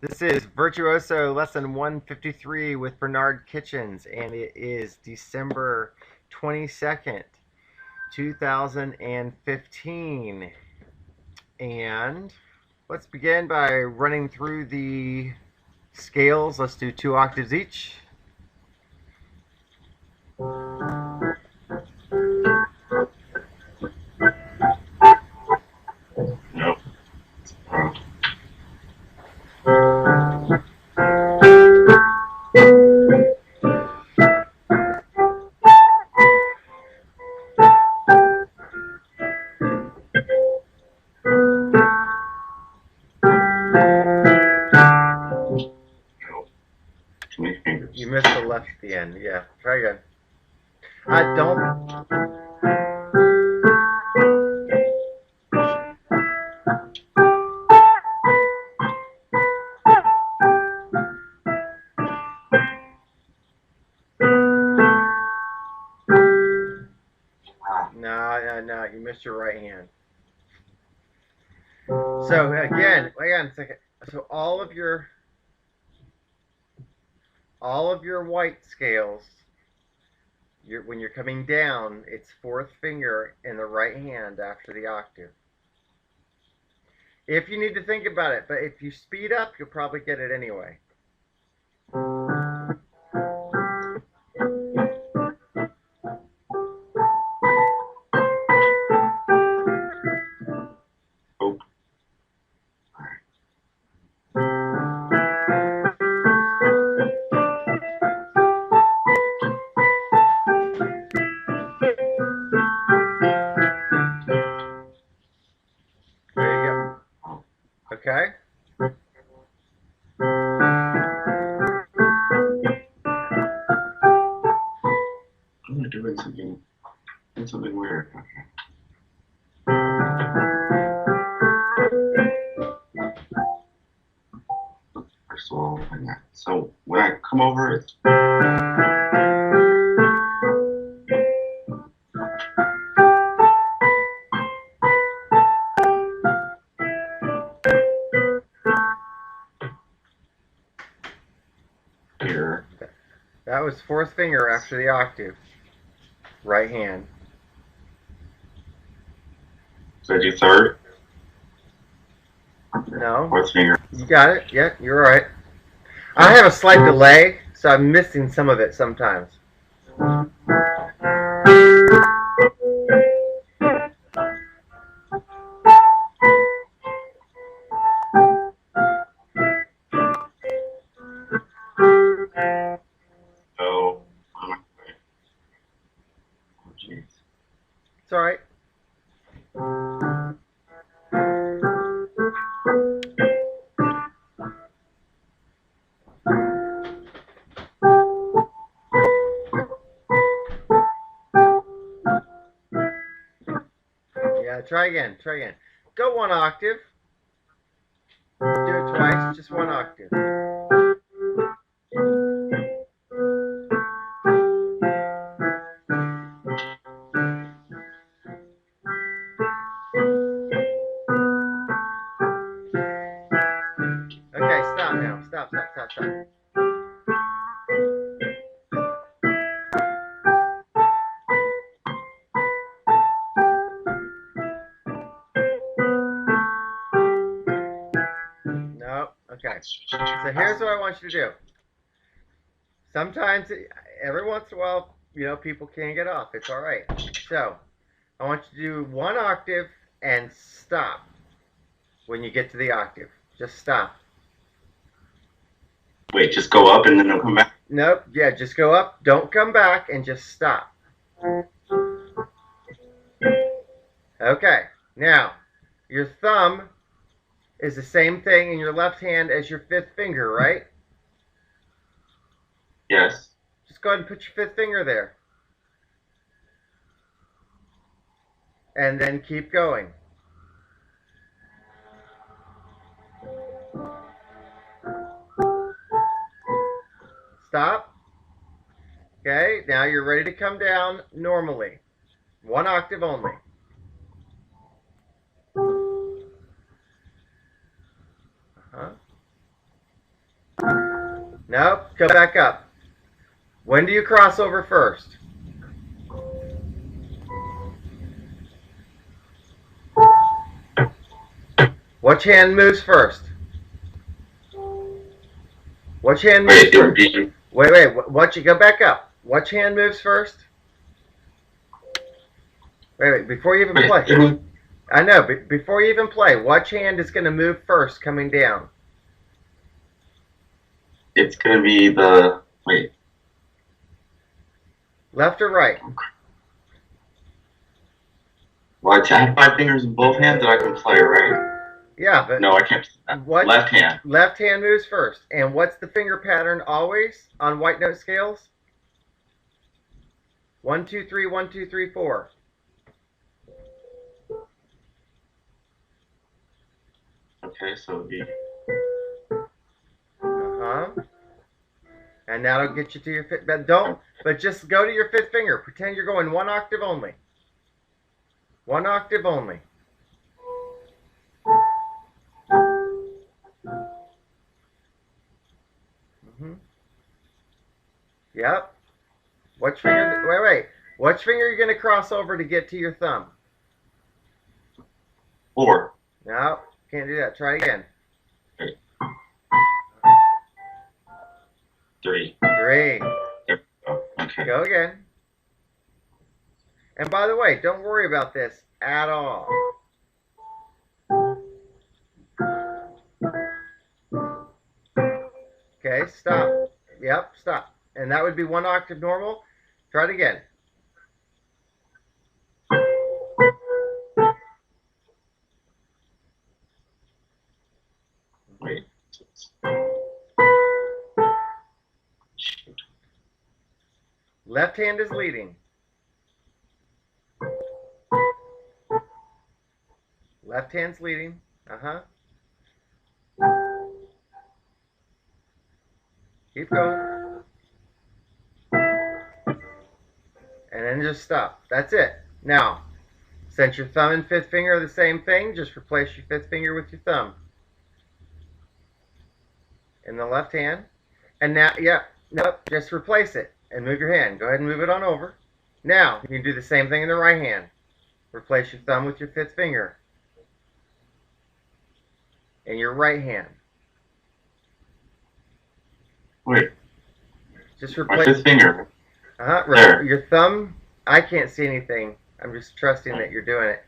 This is Virtuoso lesson 153 with Bernard Kitchens, and it is December 22nd, 2015. And let's begin by running through the scales. Let's do 2 octaves each. Nope. Too many fingers. You missed the left at the end. Yeah, try again. Don't. No, you missed your right hand. So again, wait on a second. So all of your white scales, when you're coming down, it's fourth finger in the right hand after the octave. If you need to think about it, but if you speed up, you'll probably get it anyway. Oh. There you go. Okay? I'm doing something weird. First of all, so when I come over, it's here. That was fourth finger after the octave. Right hand. So I do third. No. Fourth finger. You got it? Yeah, you're right. I have a slight delay, so I'm missing some of it sometimes. Oh, jeez. It's all right. Yeah, try again. Go one octave. Do it twice, just one octave. Okay, stop now. Stop. No. Okay. So here's what I want you to do. Sometimes, every once in a while, people can't get off. It's all right. So I want you to do one octave and stop when you get to the octave. Just stop. Wait, just go up and then it'll come back? Nope. Yeah, just go up. Don't come back and just stop. Okay. Now, your thumb is the same thing in your left hand as your fifth finger, right? Yes. Just go ahead and put your fifth finger there. And then keep going. Stop. Okay, now you're ready to come down normally. One octave only. Nope. Go back up. When do you cross over first? Which hand moves first? Which hand moves Wait, it would first? be. Wait. Go back up. Which hand moves first? Wait. Before you even Wait, play. it would, I know. Before you even play, which hand is going to move first coming down? it's gonna be the. Wait. Left or right? Well, I have 5 fingers in both hands that I can play, right? Yeah, but No, I can't. what? Left hand. Left hand moves first. And what's the finger pattern always on white note scales? 1, 2, 3, 1, 2, 3, 4. Okay, so it'd be. Uh-huh. And that'll get you to your fifth. But just go to your fifth finger. Pretend you're going one octave only. One octave only. Mm-hmm. Yep. Which finger? Wait. Which finger are you going to cross over to get to your thumb? 4. No, can't do that. Try again. 3. 3. Oh, okay. Go again. And by the way, don't worry about this at all. Okay, stop. Yep, stop. And that would be one octave normal. Try it again. Wait. Left hand is leading. Left hand's leading. Uh-huh. Keep going. And then just stop. That's it. Now, since your thumb and fifth finger are the same thing, just replace your fifth finger with your thumb in the left hand. And now, nope, just replace it and move your hand. Go ahead and move it on over. Now, you can do the same thing in the right hand. Replace your thumb with your fifth finger in your right hand. Wait. Just My replace. fifth finger. There. Your thumb. I can't see anything. I'm just trusting that you're doing it.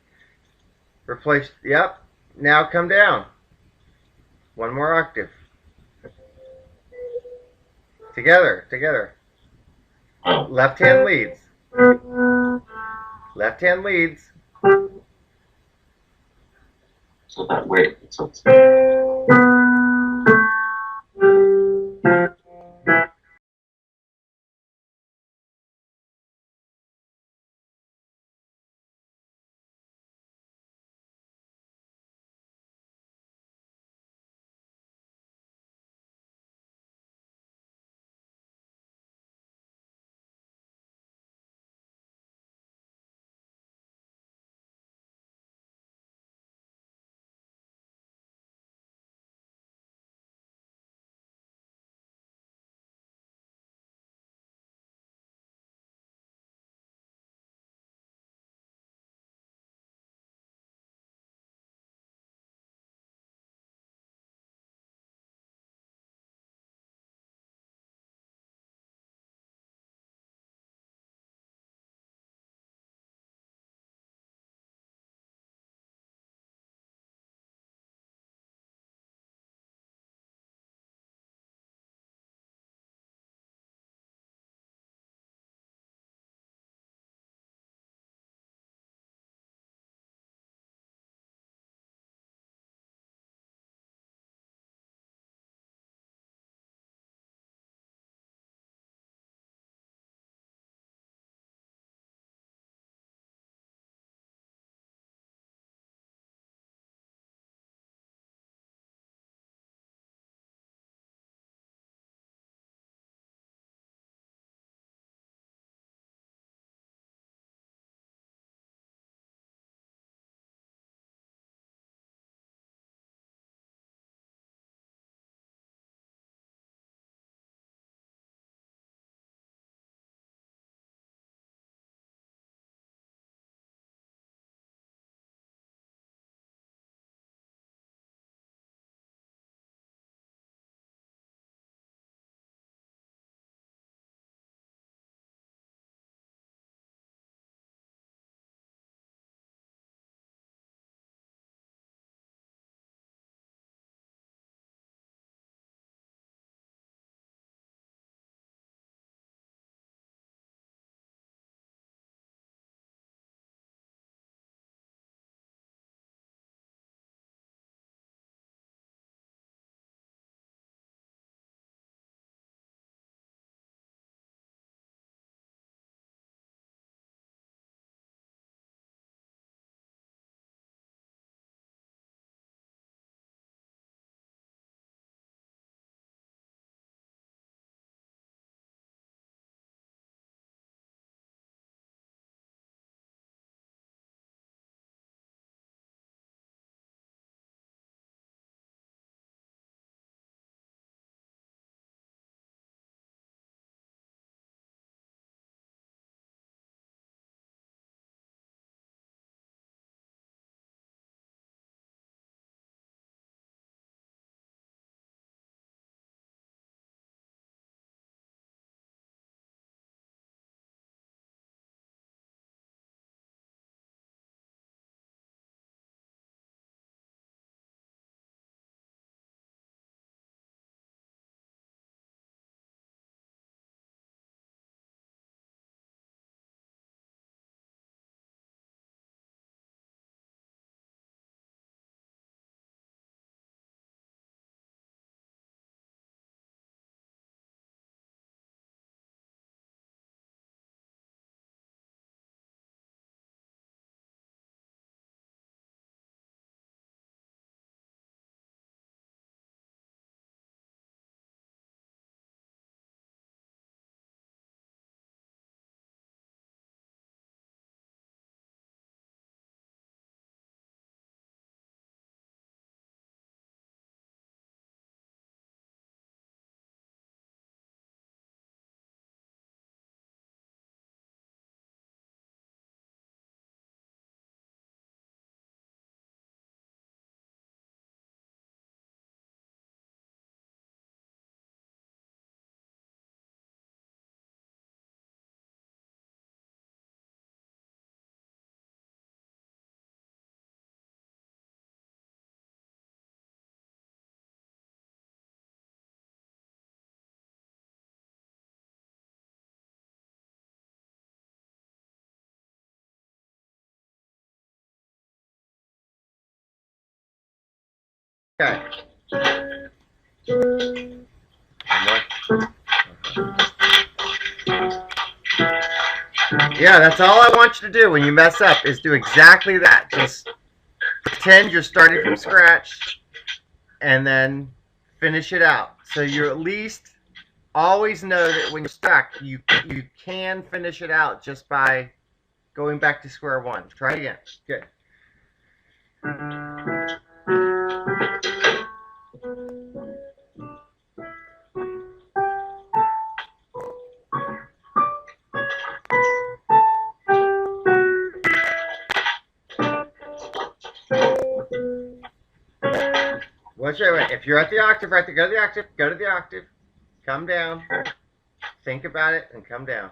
Replace. Yep. Now come down. One more octave. Together. Oh. Left hand leads. Left hand leads. So that wait. So it's. Okay. Yeah, that's all I want you to do when you mess up is do exactly that. Just pretend you're starting from scratch and then finish it out. So you at least always know that when you're stuck, you can finish it out just by going back to square one. Try it again. Good. If you're at the octave, right there, go to the octave, go to the octave, come down, think about it, and come down.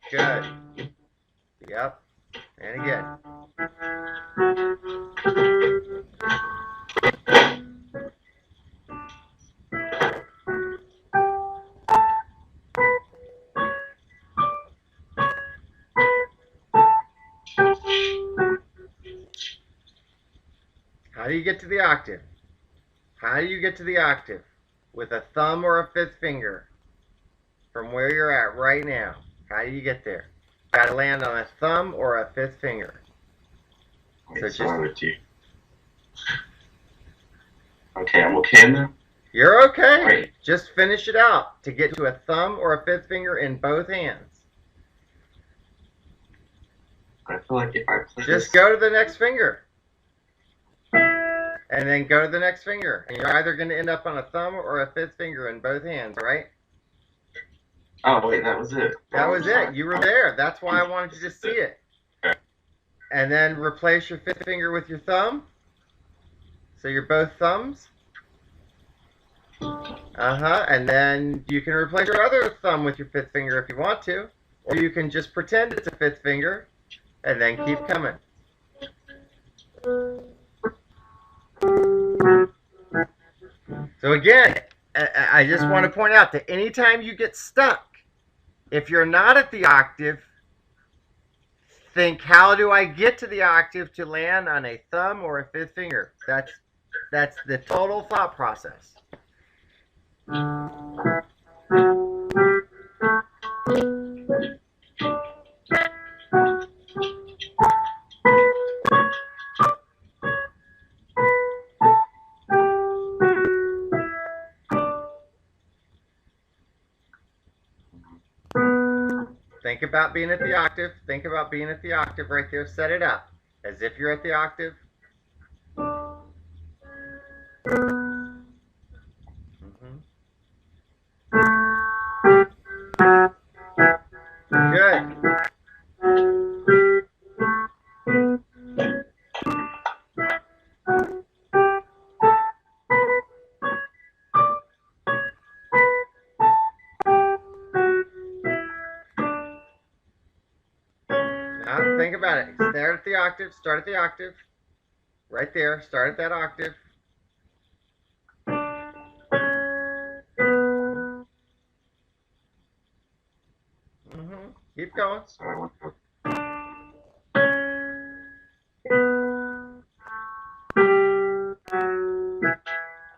Good. Yep. And again. How do you get to the octave? How do you get to the octave? With a thumb or a fifth finger from where you're at right now. How do you get there? Got to land on a thumb or a fifth finger. What's wrong with you? Okay, I'm okay now? You're okay. Right. Just finish it out to get to a thumb or a fifth finger in both hands. I feel like if I play Just go to the next finger. And then go to the next finger. And you're either going to end up on a thumb or a fifth finger in both hands, right? Oh, wait, that was it. That was it. You were there. That's why I wanted you to see it. And then replace your fifth finger with your thumb. So you're both thumbs. And then you can replace your other thumb with your fifth finger if you want to. Or you can just pretend it's a fifth finger and then keep coming. So again, I just want to point out that anytime you get stuck, if you're not at the octave, think, how do I get to the octave to land on a thumb or a fifth finger? That's the total thought process. Think about being at the octave. Think about being at the octave right there. Set it up as if you're at the octave. Good. Now think about it. Start at the octave. Start at the octave. Right there. Start at that octave. Keep going.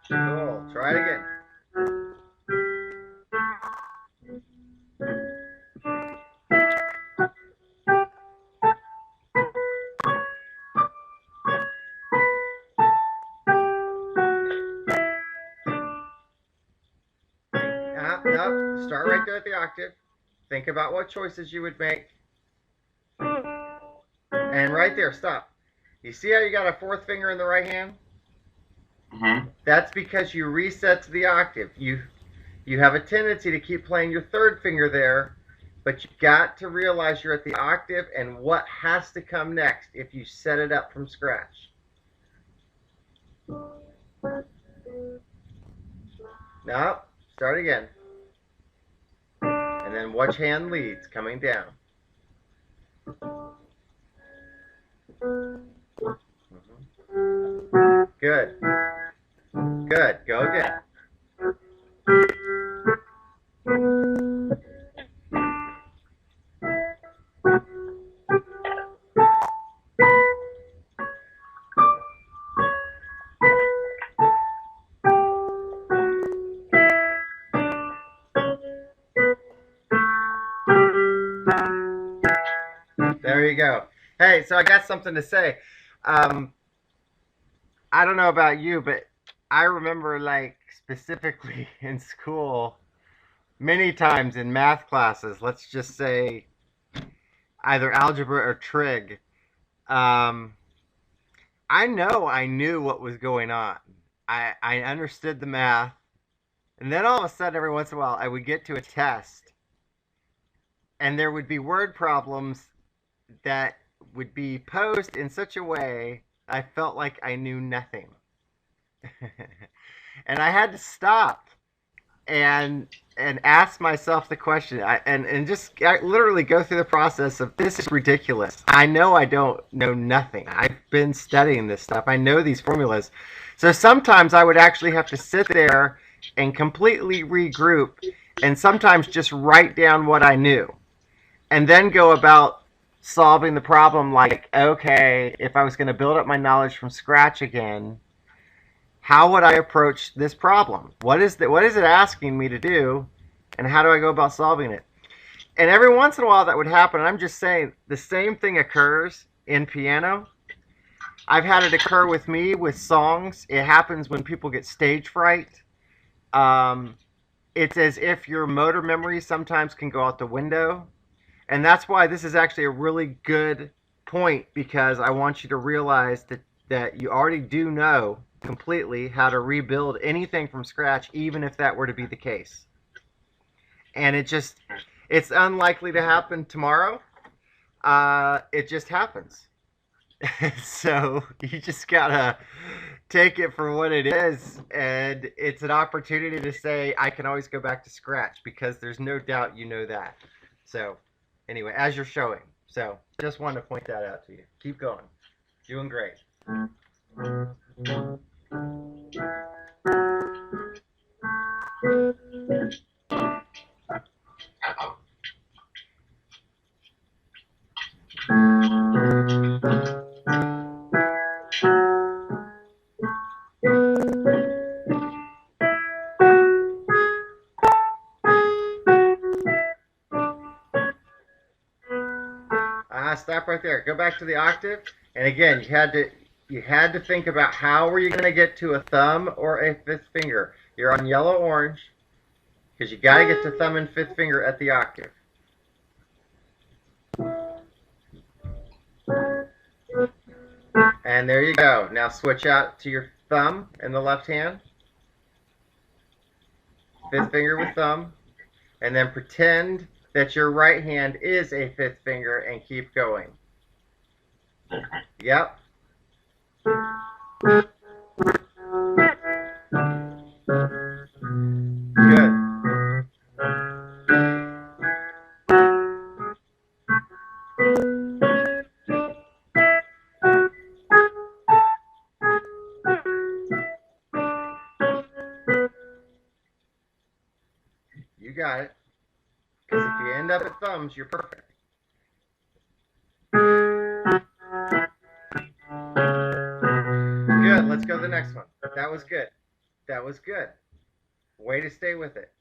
Cool. Try it again. No, start right there at the octave. Think about what choices you would make. And right there, stop. You see how you got a fourth finger in the right hand? That's because you reset to the octave. You have a tendency to keep playing your third finger there, but you've got to realize you're at the octave and what has to come next if you set it up from scratch. No, start again. And then which hand leads, coming down. Good. Good. Go again. Hey, so I got something to say. Um, I don't know about you, but I remember like specifically in school, many times in math classes, let's just say either algebra or trig. Um, I know I knew what was going on. I understood the math, and then all of a sudden, every once in a while, I would get to a test, and there would be word problems that would be posed in such a way I felt like I knew nothing. And I had to stop and ask myself the question and just literally go through the process of this is ridiculous. I know I don't know nothing. I've been studying this stuff. I know these formulas. So sometimes I would actually have to sit there and completely regroup and sometimes just write down what I knew and then go about solving the problem like, okay, if I was going to build up my knowledge from scratch again, how would I approach this problem? What is it asking me to do, and how do I go about solving it? And every once in a while that would happen. And I'm just saying the same thing occurs in piano. I've had it occur with me with songs. It happens when people get stage fright. Um, it's as if your motor memory sometimes can go out the window. And that's why this is actually a really good point, because I want you to realize that you already do know completely how to rebuild anything from scratch, even if that were to be the case. And it's unlikely to happen tomorrow. It just happens. So you just gotta take it for what it is, and it's an opportunity to say I can always go back to scratch, because there's no doubt you know that. So anyway, as you're showing, so just wanted to point that out to you. Keep going, doing great. Stop right there. Go back to the octave, and again, you had to think about how were you going to get to a thumb or a fifth finger. You're on yellow orange because you got to get to thumb and fifth finger at the octave. And there you go. Now switch out to your thumb in the left hand, fifth finger with thumb, and then pretend that your right hand is a fifth finger and keep going. Yep. Good. You got it. Because if you end up at thumbs, you're perfect. Good. Let's go to the next one. That was good. That was good. Way to stay with it.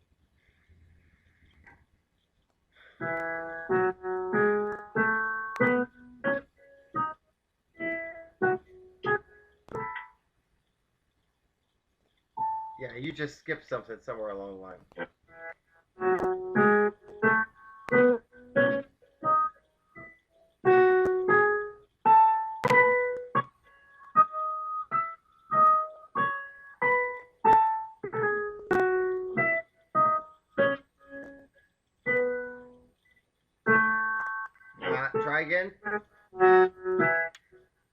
Yeah, you just skipped something somewhere along the line. Try again.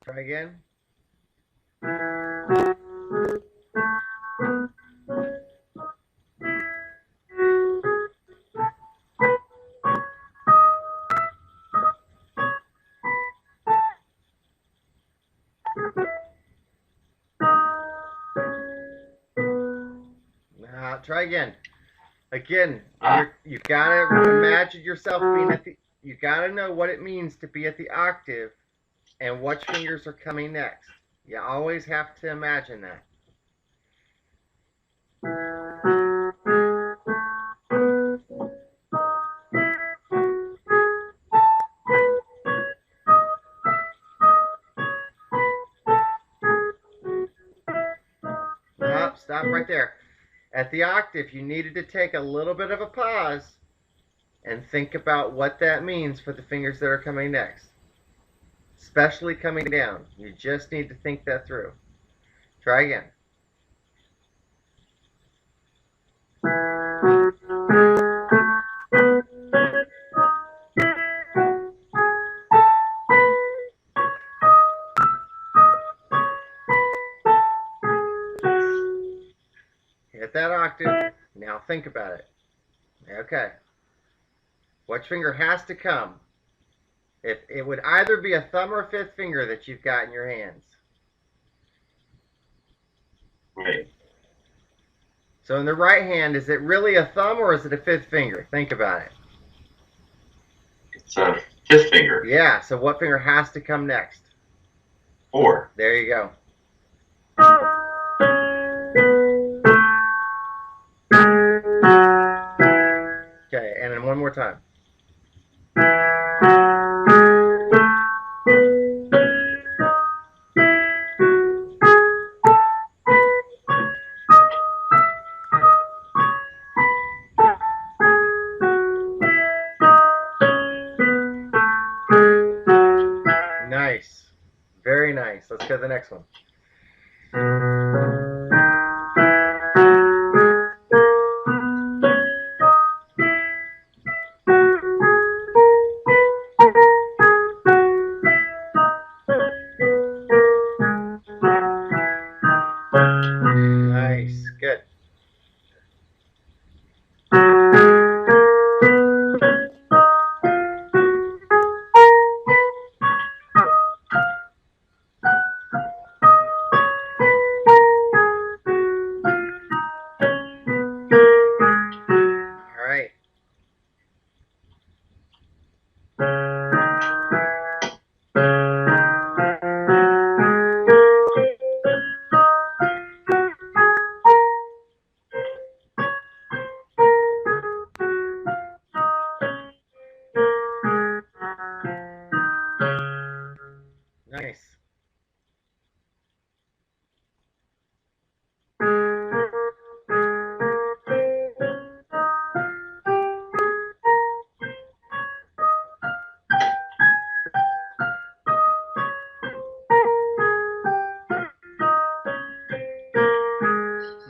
Try again. Try again. Again, you've got to imagine yourself being at the. You got to know what it means to be at the octave, and which fingers are coming next. You always have to imagine that. stop right there. At the octave, you needed to take a little bit of a pause and think about what that means for the fingers that are coming next, especially coming down. You just need to think that through. Try again. Hit that octave. Now think about it. Okay. Which finger has to come? It would either be a thumb or a fifth finger that you've got in your hands. Right. So in the right hand, is it really a thumb or is it a fifth finger? Think about it. It's a fifth finger. Yeah, so what finger has to come next? 4. There you go. Okay, and then one more time. Nice. Very nice. Let's go to the next one. Nice. Good. All right. Nice.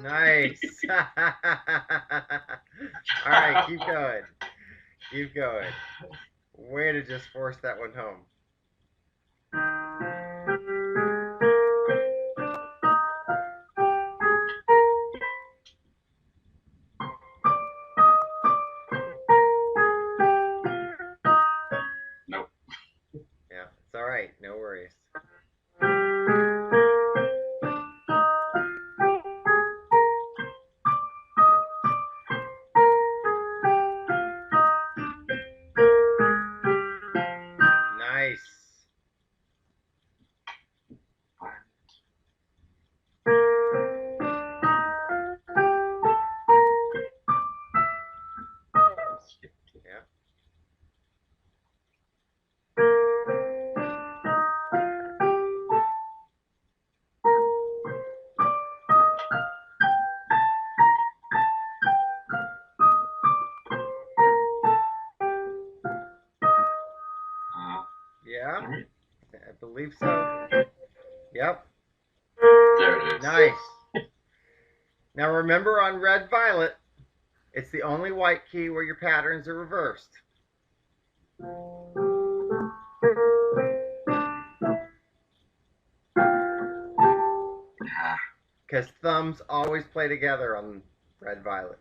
Nice. All right, keep going. Keep going. Way to just force that one home. Nope. Yeah, it's all right. No worries. Nice. Yeah. Yeah, All right. I believe so. Yep. There it is. Nice. Now remember on red violet, it's the only white key where your patterns are reversed. Because thumbs always play together on red violet.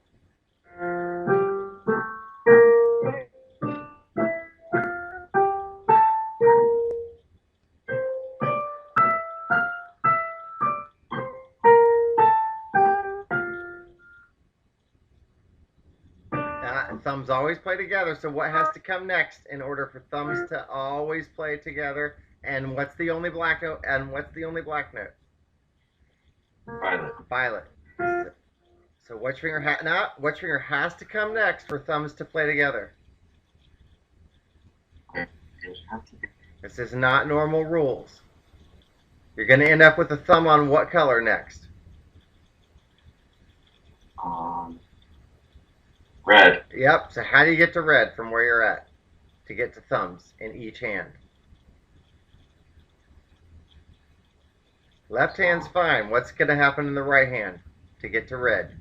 Thumbs always play together, so what has to come next in order for thumbs to always play together? And what's the only black note? And what's the only black note? Violet. Violet. So which finger has to come next for thumbs to play together? This is not normal rules. You're going to end up with a thumb on what color next? Red. Yep. So how do you get to red from where you're at to get to thumbs in each hand? Left hand's fine. What's going to happen in the right hand to get to red?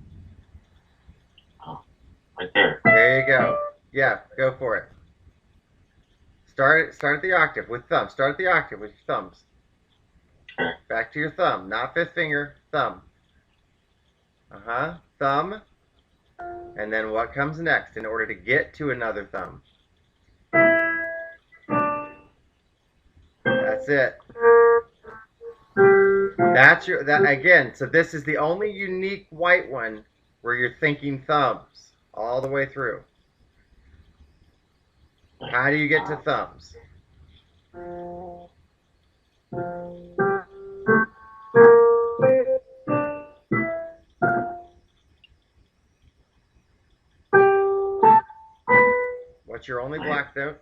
Right there. There you go. Yeah, go for it. Start at the octave with thumbs. Start at the octave with your thumbs. Okay. Back to your thumb, not fifth finger, thumb. Thumb. And then what comes next in order to get to another thumb? That's it. That again, so this is the only unique white one where you're thinking thumbs all the way through. How do you get to thumbs? What's your only black note?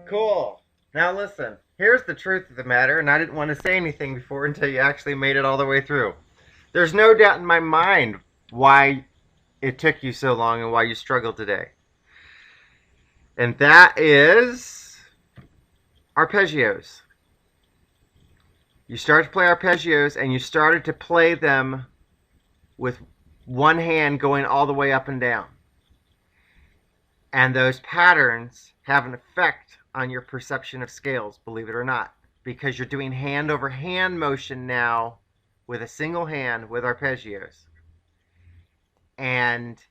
Cool. Now listen, here's the truth of the matter, and I didn't want to say anything before until you actually made it all the way through. There's no doubt in my mind why it took you so long and why you struggled today. And that is arpeggios. You started to play arpeggios and you started to play them with one hand going all the way up and down. And those patterns have an effect on your perception of scales, believe it or not, because you're doing hand over hand motion now with a single hand with arpeggios. And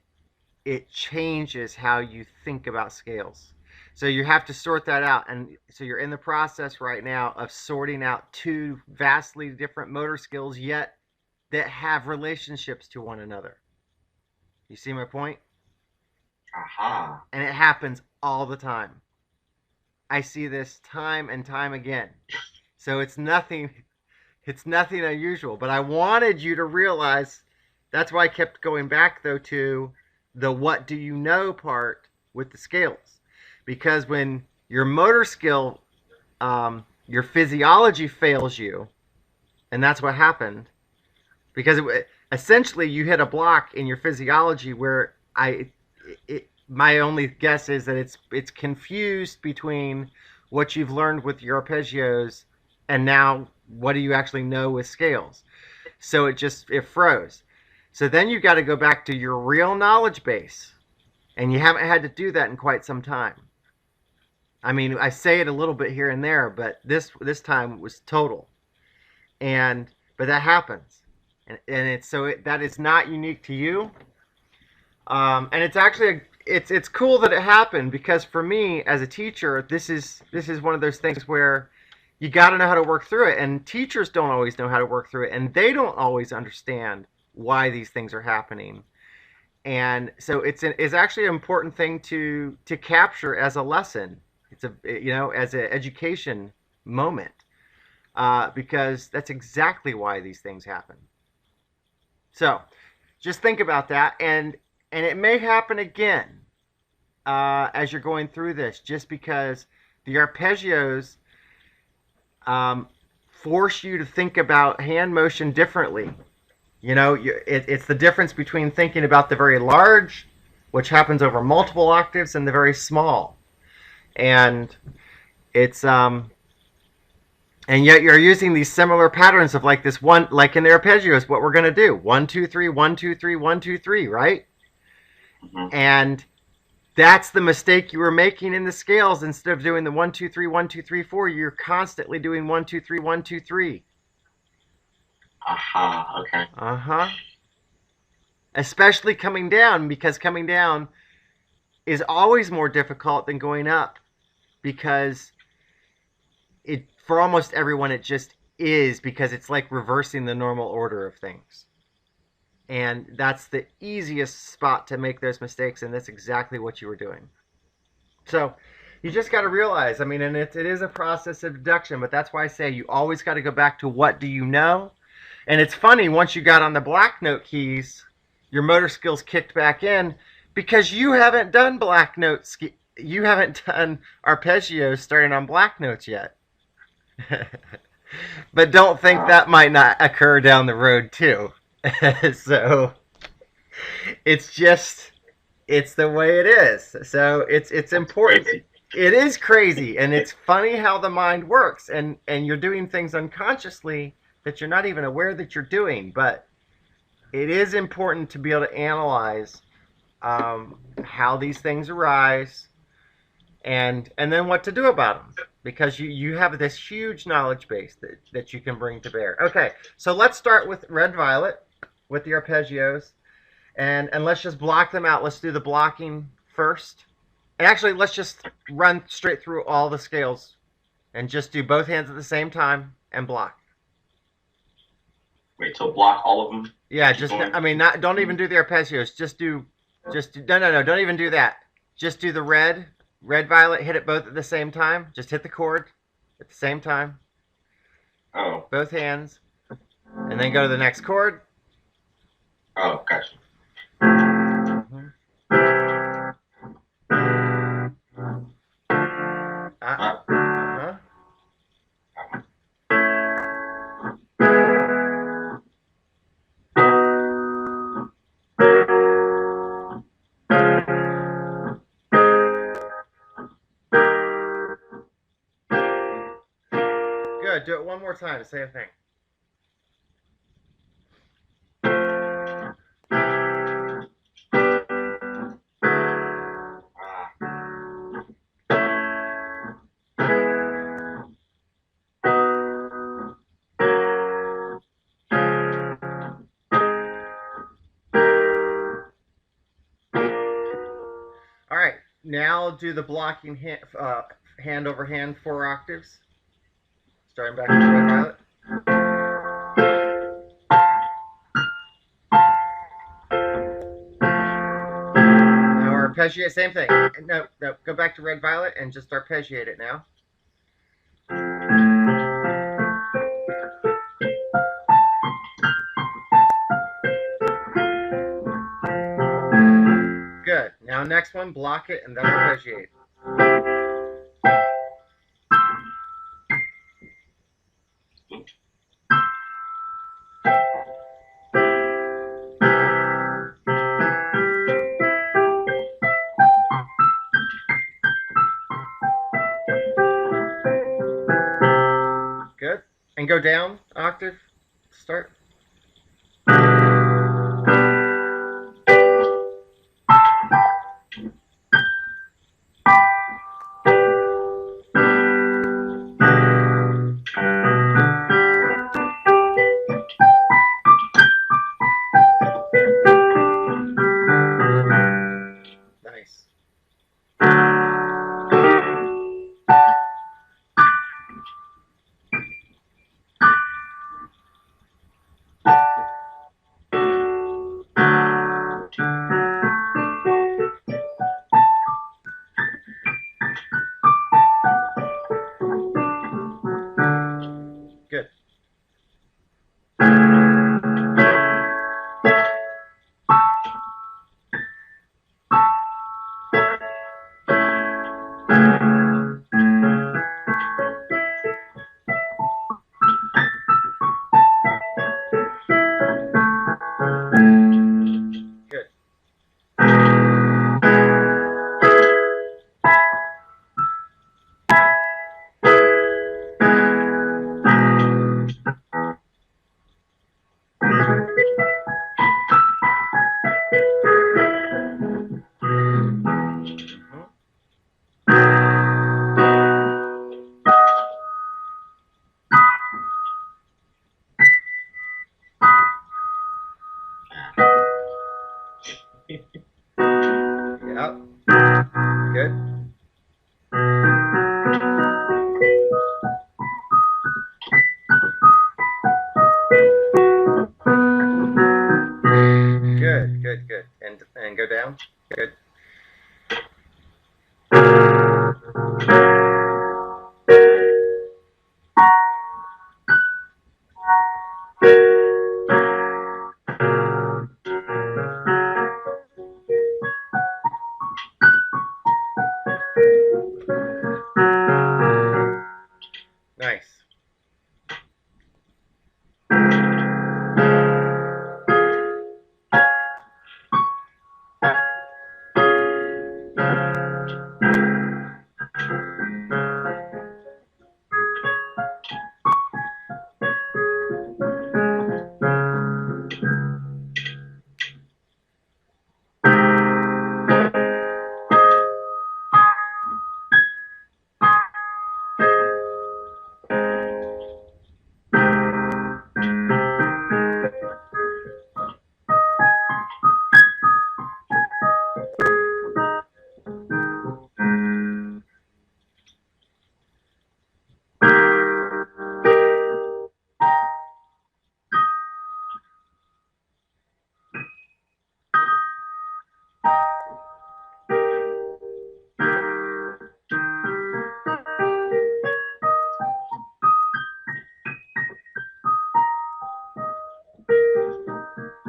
it changes how you think about scales. So you have to sort that out. And so you're in the process right now of sorting out two vastly different motor skills, yet that have relationships to one another. You see my point? Aha. And it happens all the time. I see this time and time again. So it's nothing unusual. But I wanted you to realize, that's why I kept going back though to the what do you know part with the scales. Because when your motor skill, your physiology fails you, and that's what happened, because essentially you hit a block in your physiology where my only guess is that it's confused between what you've learned with your arpeggios and now what do you actually know with scales. So it froze. So then you've got to go back to your real knowledge base, and you haven't had to do that in quite some time. I mean, I say it a little bit here and there, but this time was total. But that happens, and that is not unique to you. And it's actually it's cool that it happened, because for me as a teacher, this is one of those things where you got to know how to work through it, and teachers don't always know how to work through it, and they don't always understand why these things are happening. And so it's actually an important thing to capture as a lesson. It's as an education moment, because that's exactly why these things happen. So just think about that, and it may happen again as you're going through this, just because the arpeggios force you to think about hand motion differently. It's the difference between thinking about the very large, which happens over multiple octaves, and the very small. And it's and yet you're using these similar patterns of like this one, like in the arpeggios, what we're going to do 1 2 3 1 2 3 1 2 3, right? Mm-hmm. And that's the mistake you were making in the scales. Instead of doing the 1 2 3 1 2 3 4, you're constantly doing 1 2 3 1 2 3. Aha. Okay. Especially coming down, because coming down is always more difficult than going up, because for almost everyone it just is, because it's like reversing the normal order of things. And that's the easiest spot to make those mistakes, and that's exactly what you were doing. So you just got to realize, I mean, and it is a process of deduction, but that's why I say you always got to go back to what do you know. And it's funny, once you got on the black note keys, your motor skills kicked back in because you haven't done black notes. You haven't done arpeggios starting on black notes yet. But don't think that might not occur down the road too. So it's just, it's the way it is. So it's important. It is crazy, and it's funny how the mind works, and you're doing things unconsciously that you're not even aware that you're doing. But it is important to be able to analyze how these things arise, and then what to do about them, because you have this huge knowledge base that you can bring to bear. Okay, so let's start with red violet with the arpeggios, and let's just block them out. Let's do the blocking first. And actually, let's just run straight through all the scales and just do both hands at the same time and block. Wait, so block all of them? Yeah, just, I mean, don't even do the arpeggios. Just do, no, don't even do that. Just do the red, violet, hit it both at the same time. Just hit the chord at the same time. Oh. Both hands. And then go to the next chord. Oh, gotcha. Good. Do it one more time. Same thing. All right. Now do the blocking hand over hand 4 octaves. Starting back with red violet. Now arpeggiate, same thing. No, go back to red violet and just arpeggiate it now. Good. Now next one, block it and then arpeggiate. Good. And go down octave. Start. Nice.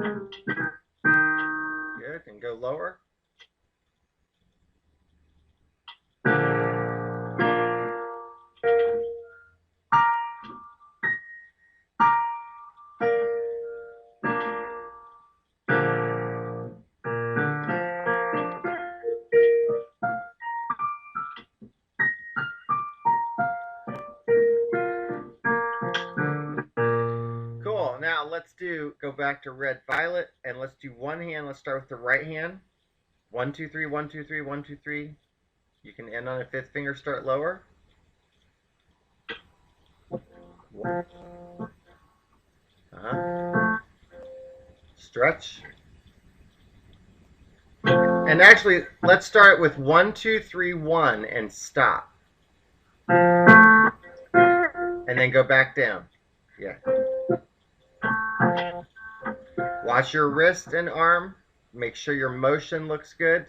Good, and go lower. Cool. Now let's go back to red violet, and let's do one hand. Let's start with the right hand. 1, 2, 3, 1, 2, 3, 1, 2, 3. You can end on a fifth finger, start lower. Stretch. And actually, let's start with 1, 2, 3, 1 and stop. And then go back down. Yeah. Watch your wrist and arm. Make sure your motion looks good.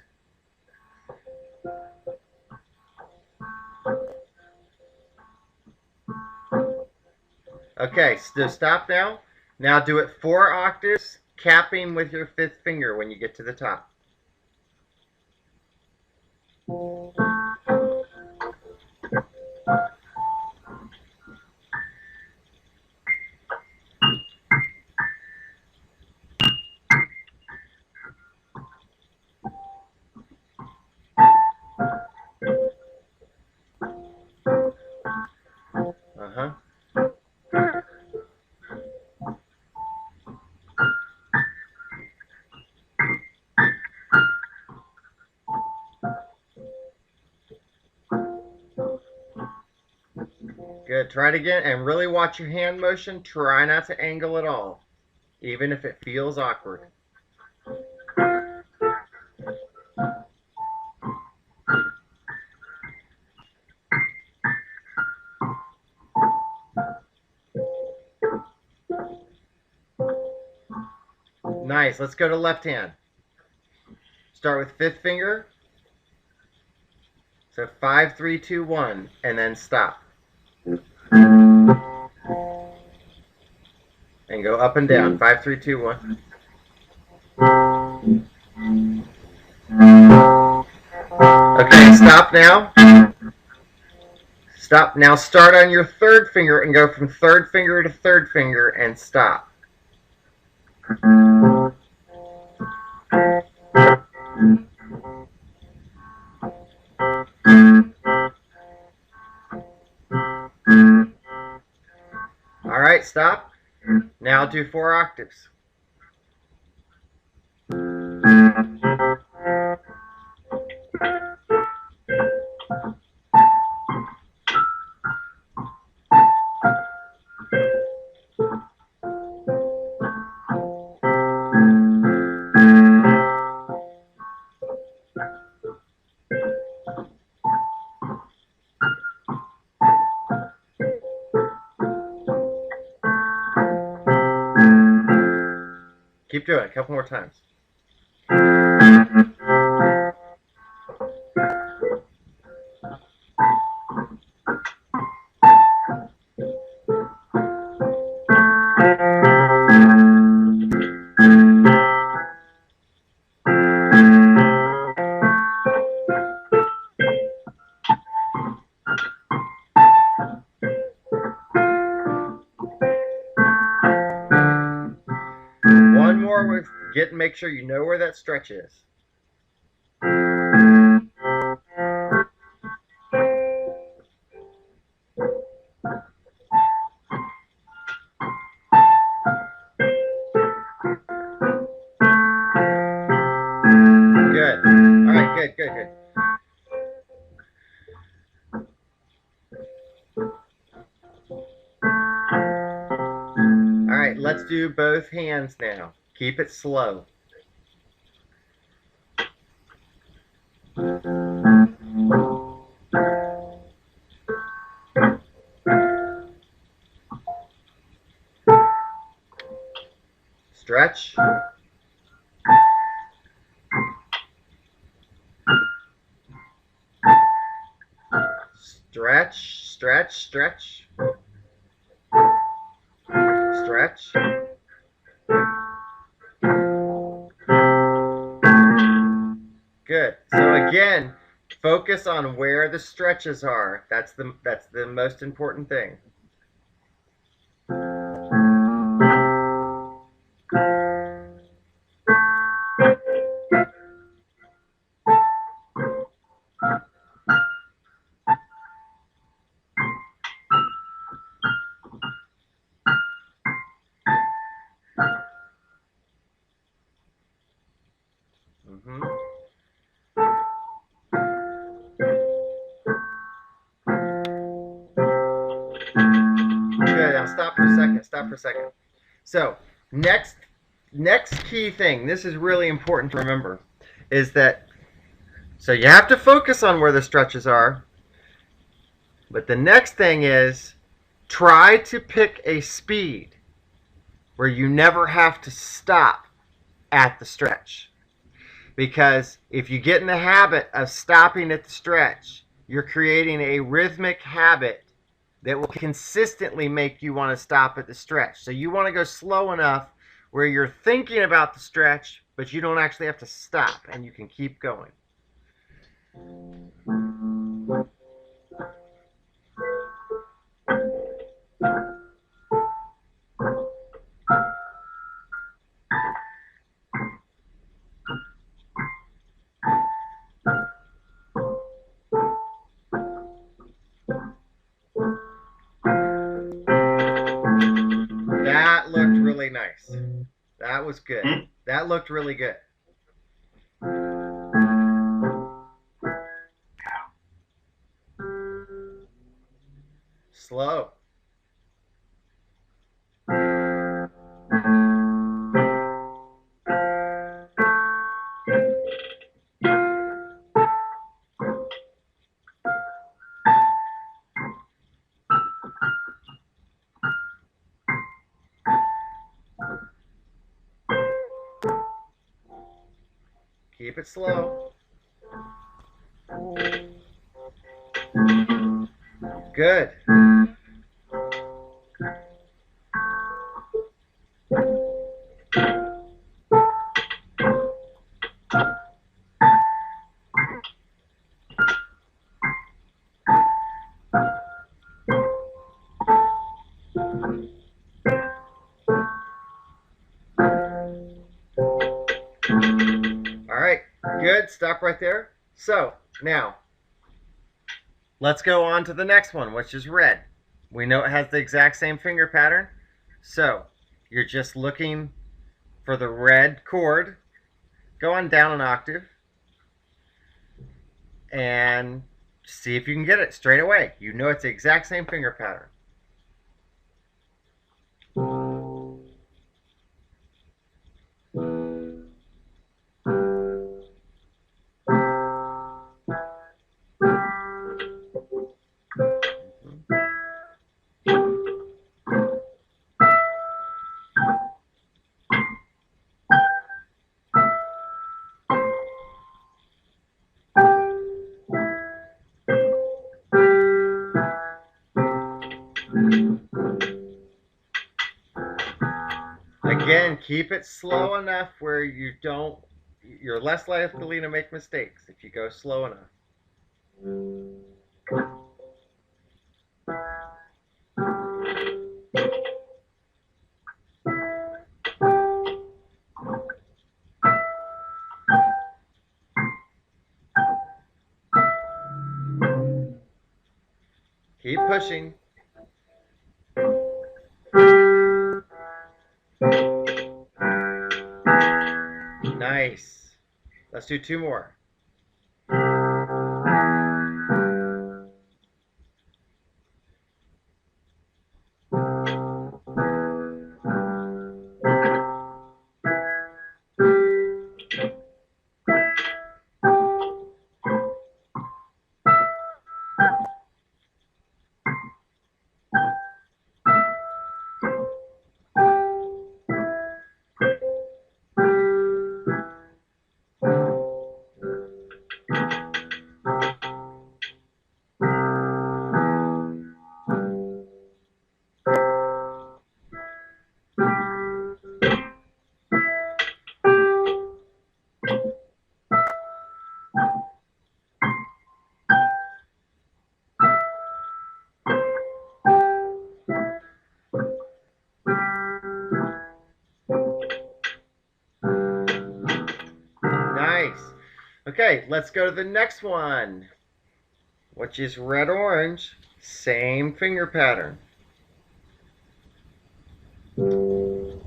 Okay, so stop now. Now do it 4 octaves, capping with your fifth finger when you get to the top. Good. Try it again and really watch your hand motion. Try not to angle at all, even if it feels awkward. Nice. Let's go to left hand. Start with fifth finger. So 5, 3, 2, 1, and then stop. And go up and down. 5, 3, 2, 1. Okay, stop now. Stop. Now start on your third finger and go from third finger to third finger and stop. All right, stop. Now do 4 octaves. Keep doing it. A couple more times. One more with make sure you know where that stretch is. Good. All right, good. All right, let's do both hands now. Keep it slow. Stretch. Stretch, stretch, stretch. Stretch. again, focus on where the stretches are. That's the most important thing. Mm-hmm. Good. Now stop for a second. Stop for a second. So next key thing. This is really important to remember, is that so you have to focus on where the stretches are. But the next thing is try to pick a speed where you never have to stop at the stretch. Because if you get in the habit of stopping at the stretch, you're creating a rhythmic habit that will consistently make you want to stop at the stretch. So you want to go slow enough where you're thinking about the stretch, but you don't actually have to stop and you can keep going. That looked really nice. That was good. That looked really good. Slow. Keep it slow. Good. All right, good. Stop right there. So now let's go on to the next one, which is red. We know it has the exact same finger pattern. So you're just looking for the red chord. Go on down an octave and see if you can get it straight away. You know it's the exact same finger pattern. Again, keep it slow enough where you're less likely to make mistakes if you go slow enough. Keep pushing. Nice. Let's do two more. Okay, let's go to the next one, which is red-orange. Same finger pattern. You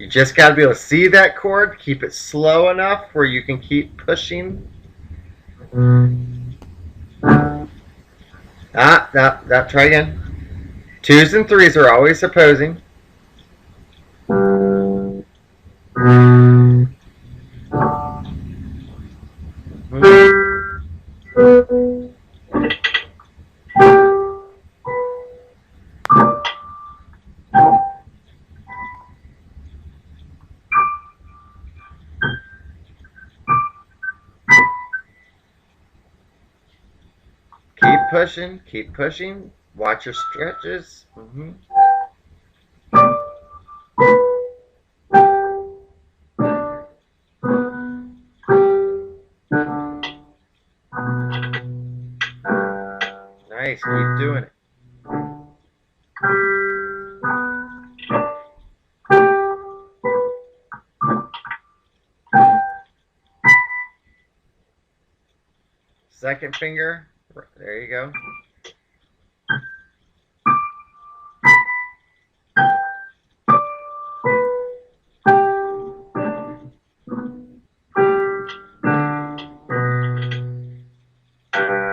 just got to be able to see that chord, keep it slow enough where you can keep pushing. Try again. 2s and 3s are always opposing. Keep pushing, keep pushing. Watch your stretches. Nice, keep doing it. Second finger, there you go.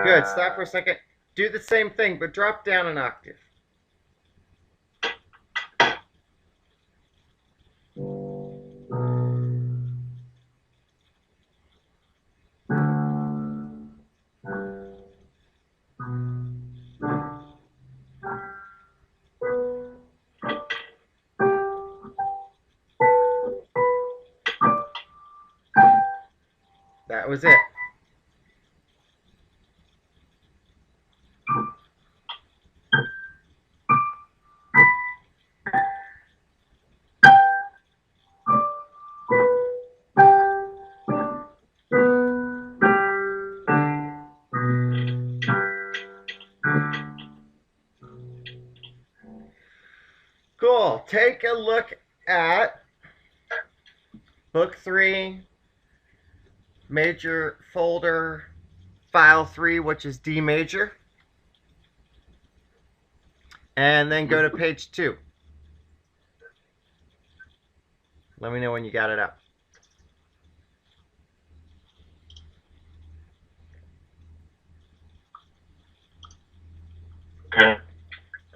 Good, stop for a second. Do the same thing, but drop down an octave. That was it. Cool. Take a look at book 3, major folder, file 3, which is D major. And then go to page 2. Let me know when you got it up. Okay.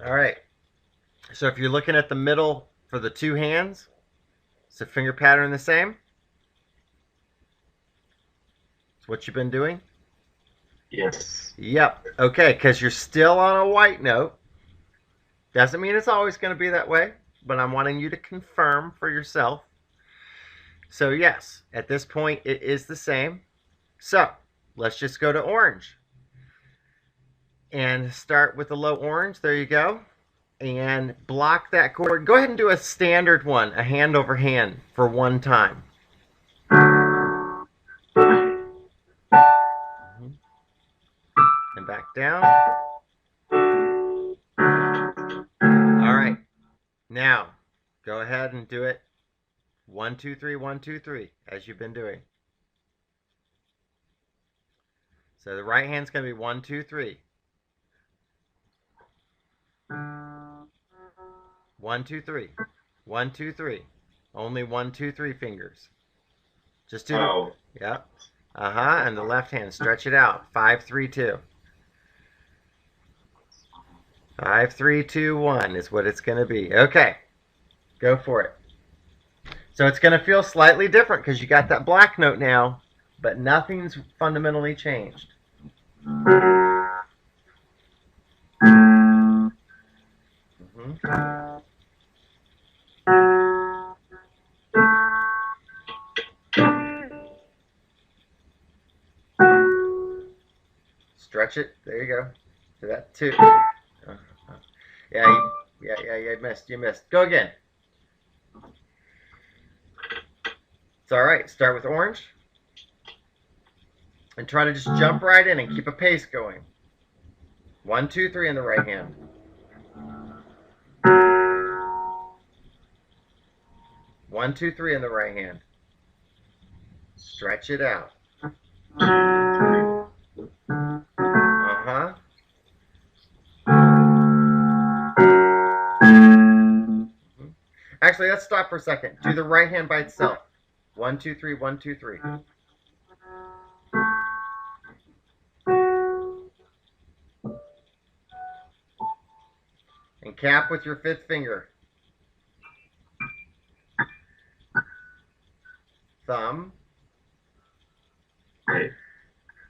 All right. So if you're looking at the middle for the 2 hands, is the finger pattern the same? It's what you've been doing? Yes. Yep. Okay, because you're still on a white note. Doesn't mean it's always going to be that way, but I'm wanting you to confirm for yourself. So yes, at this point it is the same. So let's just go to orange. And start with the low orange. There you go. And block that chord. Go ahead and do a standard one, a hand over hand for one time. And back down. All right. Now, go ahead and do it 1, 2, 3, 1, 2, 3, as you've been doing. So the right hand's going to be 1, 2, 3. 1, 2, 3. 1, 2, 3. Only 1, 2, 3 fingers. Just do Oh. Yep. And the left hand, stretch it out. 5, 3, 2. 5, 3, 2, 1 is what it's going to be. Okay. Go for it. So it's going to feel slightly different because you got that black note now, but nothing's fundamentally changed. Stretch it. There you go. To that 2. Yeah, you missed. You missed. Go again. It's all right. Start with orange. And try to just jump right in and keep a pace going. 1, 2, 3 in the right hand. 1, 2, 3 in the right hand. Stretch it out. Uh-huh. Actually, let's stop for a second. Do the right hand by itself. 1, 2, 3, 1, 2, 3. And cap with your 5th finger. Thumb. Right.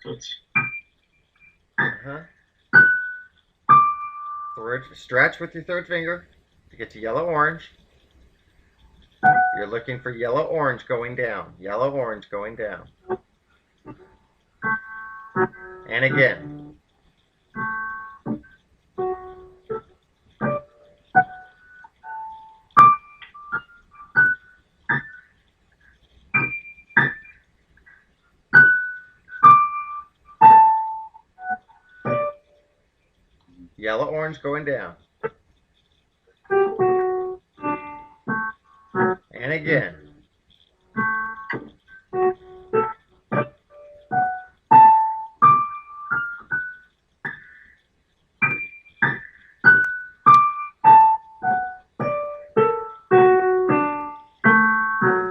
So it's Uh-huh. Stretch with your 3rd finger to get to yellow-orange. You're looking for yellow-orange going down. Yellow-orange going down. And again. Yellow-orange going down. And again.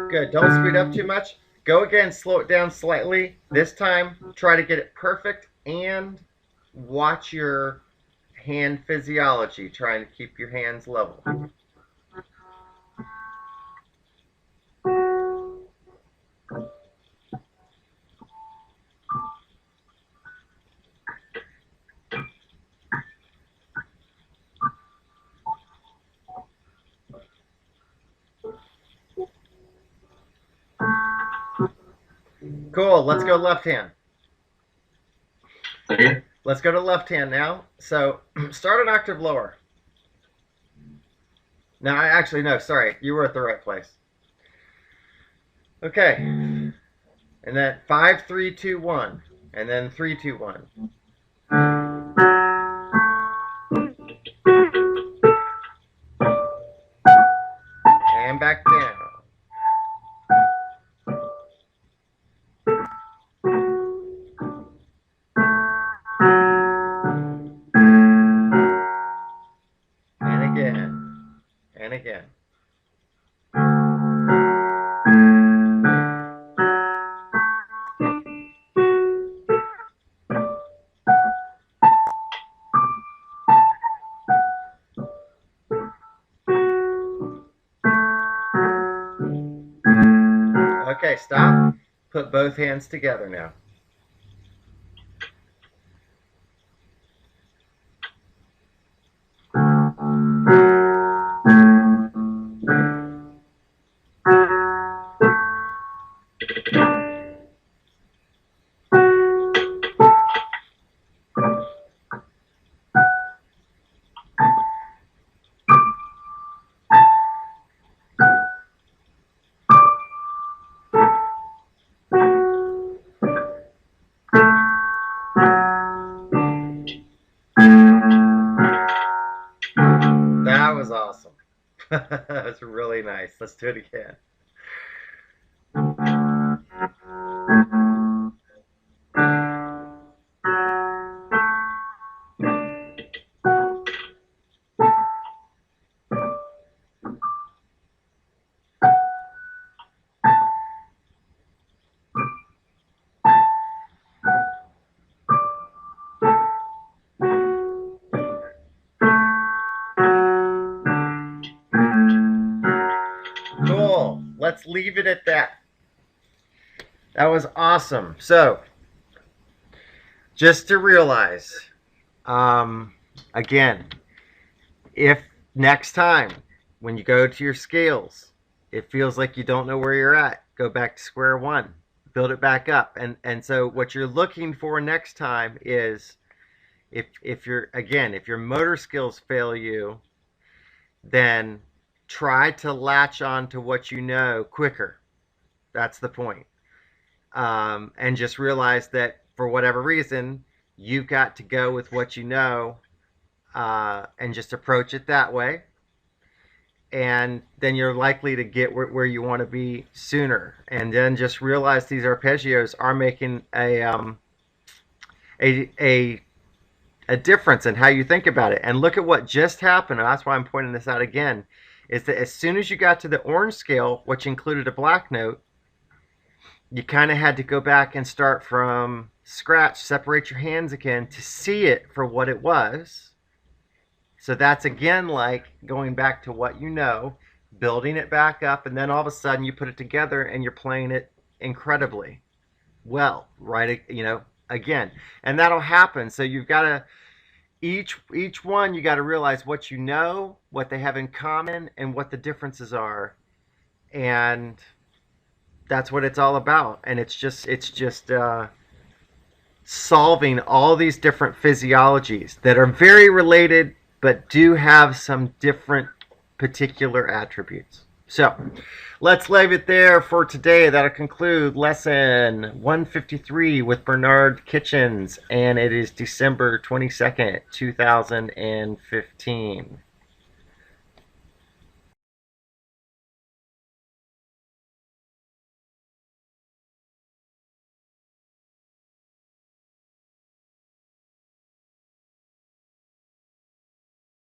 Good. Don't speed up too much. Go again, slow it down slightly. This time, try to get it perfect and watch your hand physiology, trying to keep your hands level. Cool. Let's go left hand. okay. Let's go to left hand now. So start an octave lower. No, actually, no, sorry. You were at the right place. Okay. And then 5, 3, 2, 1. And then 3, 2, 1. And back down. And again. And again. Okay, stop. Put both hands together now. That was awesome. That's really nice. Let's do it again. Cool. Let's leave it at that. That was awesome. So, just to realize, again, if next time when you go to your scales, it feels like you don't know where you're at, go back to square one, build it back up. And so what you're looking for next time is if your motor skills fail you, then try to latch on to what you know quicker. That's the point. And just realize that for whatever reason, you've got to go with what you know, and just approach it that way. and then you're likely to get where you want to be sooner. And then just realize these arpeggios are making a, a a difference in how you think about it. And look at what just happened, and that's why I'm pointing this out again, is that as soon as you got to the orange scale, which included a black note, you kind of had to go back and start from scratch, separate your hands again to see it for what it was. So that's again like going back to what you know, building it back up, and then all of a sudden you put it together and you're playing it incredibly well, right? Again, and that'll happen. So you've got to each one you got to realize what you know, what they have in common, and what the differences are, and that's what it's all about. And it's just solving all these different physiologies that are very related but do have some different particular attributes. So let's leave it there for today. That'll conclude lesson 153 with Bernard Kitchens, and it is December 22nd, 2015.